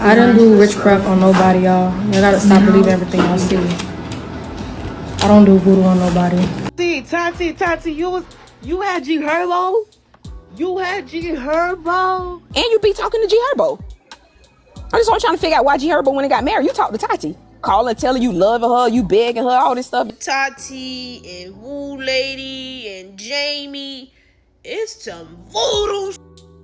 I didn't do witchcraft on nobody, y'all. You gotta stop believing everything y'all see. I don't do voodoo on nobody. See, Tati, you had G Herbo? You had G Herbo? And you be talking to G Herbo. I'm just trying to figure out why G Herbo, when he got married, you talked to Tati. Calling, telling you loving her, you begging her, all this stuff. Tati and Woo Lady and Jaime. It's some voodoo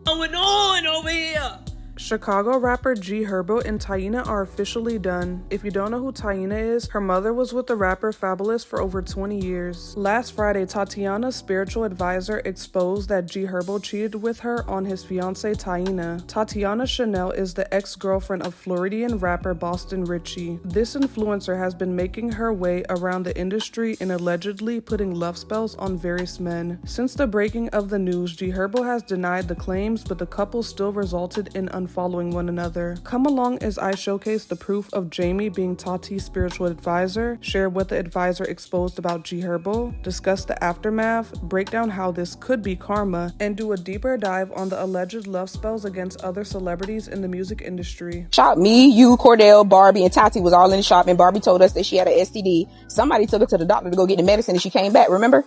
going on over here. Chicago rapper G Herbo and Taina are officially done. If you don't know who Taina is, her mother was with the rapper Fabulous for over 20 years. Last Friday, Tatiana's spiritual advisor exposed that G Herbo cheated with her on his fiancé Taina. Tatiana Chanel is the ex-girlfriend of Floridian rapper Boston Richie. This influencer has been making her way around the industry and allegedly putting love spells on various men. Since the breaking of the news, G Herbo has denied the claims, but the couple still resulted in following one another. Come along as I showcase the proof of Jaime being Tati's spiritual advisor, share what the advisor exposed about G Herbo, discuss the aftermath, break down how this could be karma, and do a deeper dive on the alleged love spells against other celebrities in the music industry. Shop, me, you, Cordell, Barbie, and Tati was all in the shop, and Barbie told us that she had an STD. Somebody took her to the doctor to go get the medicine, and she came back, remember?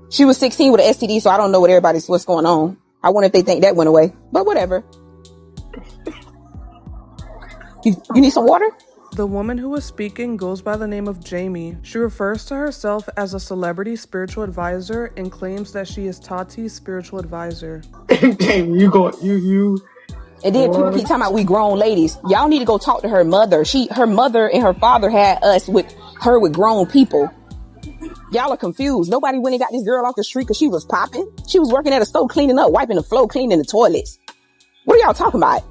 She was 16 with an STD, so I don't know what's going on. I wonder if they think that went away, but whatever. You need some water? The woman who was speaking goes by the name of Jaime. She refers to herself as a celebrity spiritual advisor and claims that she is Tati's spiritual advisor. Jaime, you. And then people keep talking about we grown ladies. Y'all need to go talk to her mother. Her mother and her father had us with grown people. Y'all are confused. Nobody went and got this girl off the street because she was popping. She was working at a store cleaning up, wiping the floor, cleaning the toilets. What are y'all talking about?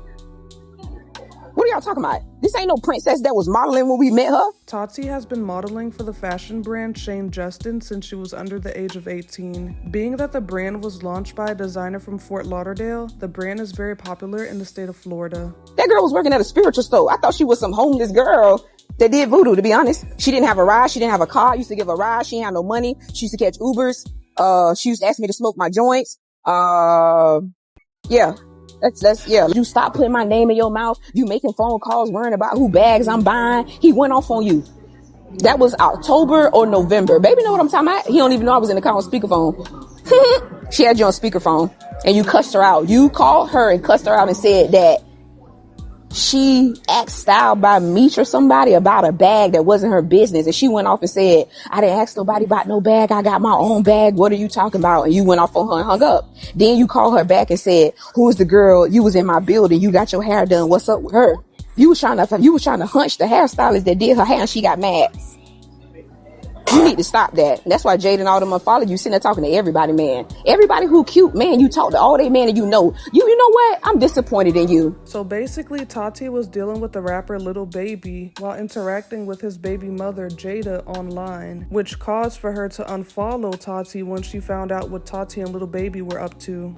What are y'all talking about? This ain't no princess that was modeling when we met her. Tati has been modeling for the fashion brand Shane Justin since she was under the age of 18. Being that the brand was launched by a designer from Fort Lauderdale, the brand is very popular in the state of Florida. That girl was working at a spiritual store. I thought she was some homeless girl that did voodoo, to be honest. She didn't have a ride. She didn't have a car. I used to give her a ride. She didn't have no money. She used to catch Ubers. She used to ask me to smoke my joints. Yeah. Yeah. You stop putting my name in your mouth. You making phone calls, worrying about who bags I'm buying. He went off on you. That was October or November. Baby know what I'm talking about? He don't even know I was in the car on speakerphone. She had you on speakerphone and you cussed her out. You called her and cussed her out and said that she asked styled by Meech or somebody about a bag that wasn't her business. And she went off and said, I didn't ask nobody about no bag. I got my own bag. What are you talking about? And you went off on her and hung up. Then you called her back and said, who's the girl? You was in my building. You got your hair done. What's up with her? You was trying to hunch the hairstylist that did her hair and she got mad. You need to stop that. That's why Jade and all them unfollow you, sitting there talking to everybody, man. Everybody who cute, man, you talk to all they men and you know what? I'm disappointed in you. So basically, Tati was dealing with the rapper Lil Baby while interacting with his baby mother, Jada, online, which caused for her to unfollow Tati when she found out what Tati and Lil Baby were up to.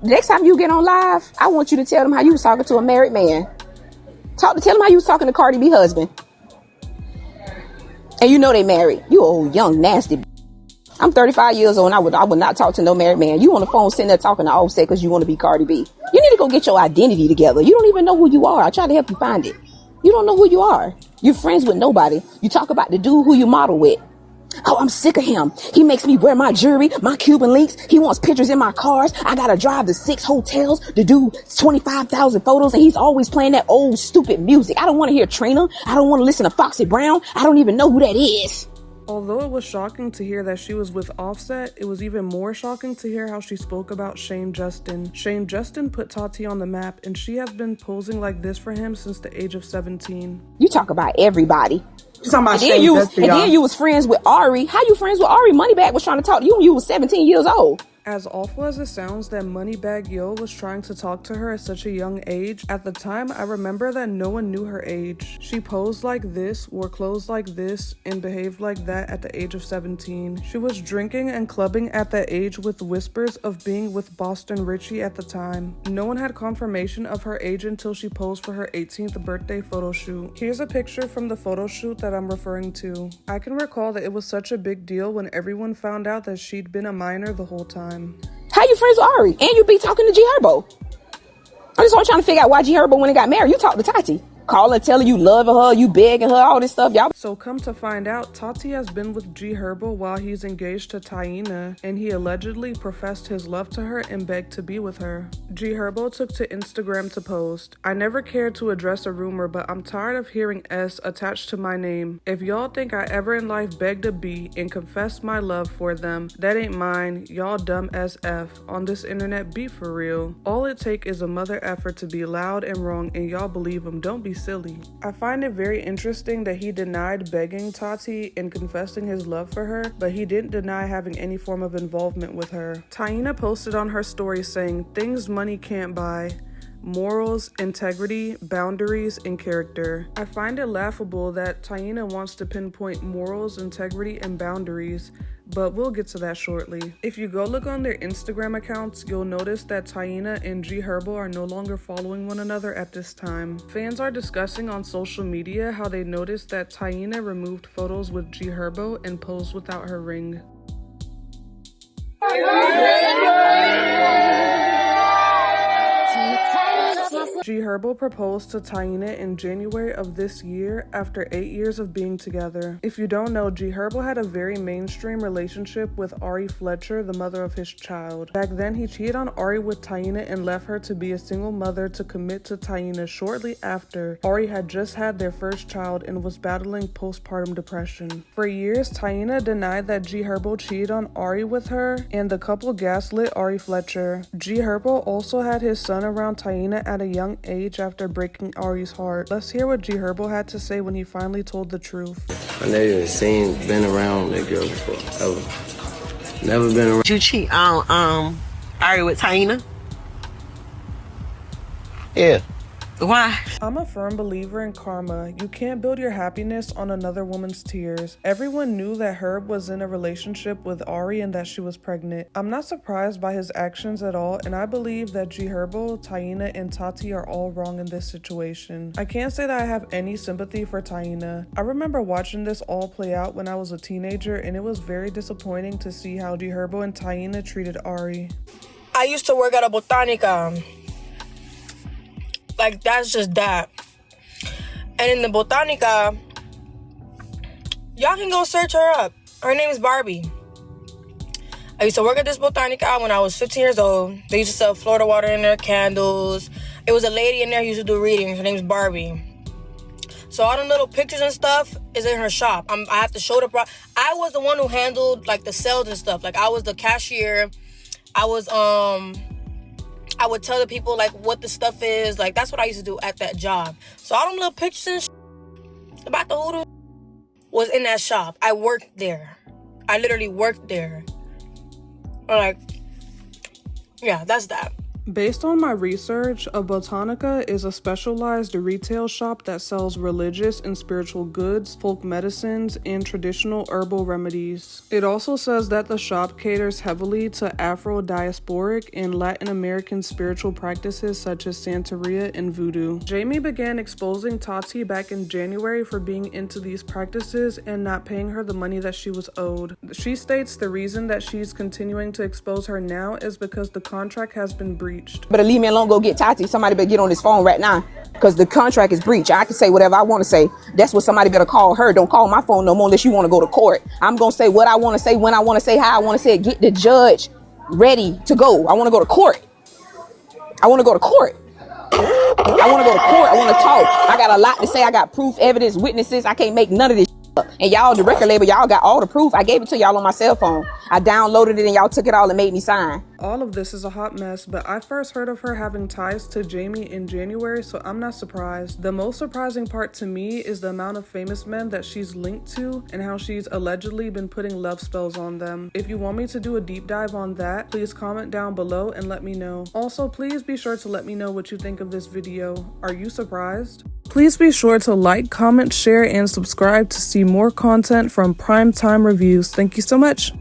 Next time you get on live, I want you to tell them how you was talking to a married man. Tell them how you was talking to Cardi B husband. And you know they married. You old, young, nasty. I'm 35 years old and I would not talk to no married man. You on the phone sitting there talking to Offset because you want to be Cardi B. You need to go get your identity together. You don't even know who you are. I try to help you find it. You don't know who you are. You're friends with nobody. You talk about the dude who you model with. Oh, I'm sick of him. He makes me wear my jewelry, my Cuban links. He wants pictures in my cars. I gotta drive to 6 hotels to do 25,000 photos. And he's always playing that old stupid music. I don't want to hear Trina. I don't want to listen to Foxy Brown. I don't even know who that is. Although it was shocking to hear that she was with Offset, it was even more shocking to hear how she spoke about Shane Justin. Shane Justin put Tati on the map, and she has been posing like this for him since the age of 17. You talk about everybody. She's talking about Then you was friends with Ari. How you friends with Ari? Moneybagg was trying to talk to you when you was 17 years old. As awful as it sounds that Moneybagg Yo was trying to talk to her at such a young age, at the time I remember that no one knew her age. She posed like this, wore clothes like this, and behaved like that at the age of 17. She was drinking and clubbing at that age with whispers of being with Boston Richie at the time. No one had confirmation of her age until she posed for her 18th birthday photo shoot. Here's a picture from the photo shoot that I'm referring to. I can recall that it was such a big deal when everyone found out that she'd been a minor the whole time. How you friends with Ari? And you be talking to G Herbo. I'm just all trying to figure out why G Herbo when he got married. You talked to Tati. Calling, telling you loving her, you begging her, all this stuff, y'all. So come to find out, Tati has been with G Herbo while he's engaged to Taina, and he allegedly professed his love to her and begged to be with her. G Herbo took to Instagram to post, "I never cared to address a rumor, but I'm tired of hearing S attached to my name. If y'all think I ever in life begged a B and confessed my love for them, that ain't mine. Y'all dumb as F. On this internet, be for real. All it take is a mother effort to be loud and wrong, and y'all believe him. Don't be silly." I find it very interesting that he denied begging Tati and confessing his love for her, but he didn't deny having any form of involvement with her. Taina posted on her story saying, "Things money can't buy. Morals, integrity, boundaries, and character." I find it laughable that Taina wants to pinpoint morals, integrity, and boundaries, but we'll get to that shortly. If you go look on their Instagram accounts, you'll notice that Taina and G Herbo are no longer following one another at this time. Fans are discussing on social media how they noticed that Taina removed photos with G Herbo and posed without her ring. G Herbo proposed to Taina in January of this year after 8 years of being together. If you don't know, G Herbo had a very mainstream relationship with Ari Fletcher, the mother of his child. Back then, he cheated on Ari with Taina and left her to be a single mother to commit to Taina shortly after Ari had just had their first child and was battling postpartum depression. For years, Taina denied that G Herbo cheated on Ari with her, and the couple gaslit Ari Fletcher. G Herbo also had his son around Taina at a young age after breaking Ari's heart. Let's hear what G Herbo had to say when he finally told the truth. I never even been around that girl before, ever. Never been around. You cheat on Ari with Taina? Yeah. Why? I'm a firm believer in karma. You can't build your happiness on another woman's tears. Everyone knew that Herb was in a relationship with Ari and that she was pregnant. I'm not surprised by his actions at all, and I believe that G Herbo, Taina, and Tati are all wrong in this situation. I can't say that I have any sympathy for Taina. I remember watching this all play out when I was a teenager, and it was very disappointing to see how G Herbo and Taina treated Ari. I used to work at a botanica. Like, that's just that. And in the botanica, y'all can go search her up. Her name is Barbie. I used to work at this botanica when I was 15 years old. They used to sell Florida water in there, candles. It was a lady in there who used to do readings. Her name's Barbie. So all the little pictures and stuff is in her shop. I have to show the I was the one who handled, like, the sales and stuff. Like, I was the cashier. I would tell the people, like, what the stuff is. Like, that's what I used to do at that job. So all them little pictures and about the hoodoo was in that shop. I worked there. I literally worked there. Like, yeah, that's that. Based on my research, a botanica is a specialized retail shop that sells religious and spiritual goods, folk medicines, and traditional herbal remedies. It also says that the shop caters heavily to Afro-diasporic and Latin American spiritual practices such as Santeria and Voodoo. Jaime began exposing Tati back in January for being into these practices and not paying her the money that she was owed. She states the reason that she's continuing to expose her now is because the contract has been breached. Better leave me alone, go get Tati. Somebody better get on this phone right now, because the contract is breached. I can say whatever I want to say. That's what somebody better call her. Don't call my phone no more unless you want to go to court. I'm going to say what I want to say, when I want to say, how I want to say it. Get the judge ready to go. I want to go to court. I want to go to court. I want to go to court. I want to talk. I got a lot to say. I got proof, evidence, witnesses. I can't make none of this up. And y'all, the record label, y'all got all the proof. I gave it to y'all on my cell phone. I downloaded it and y'all took it all and made me sign. All of this is a hot mess, but I first heard of her having ties to Jaime in January, so I'm not surprised. The most surprising part to me is the amount of famous men that she's linked to and how she's allegedly been putting love spells on them. If you want me to do a deep dive on that, please comment down below and let me know. Also, please be sure to let me know what you think of this video. Are you surprised? Please be sure to like, comment, share, and subscribe to see more content from Primetime Reviews. Thank you so much.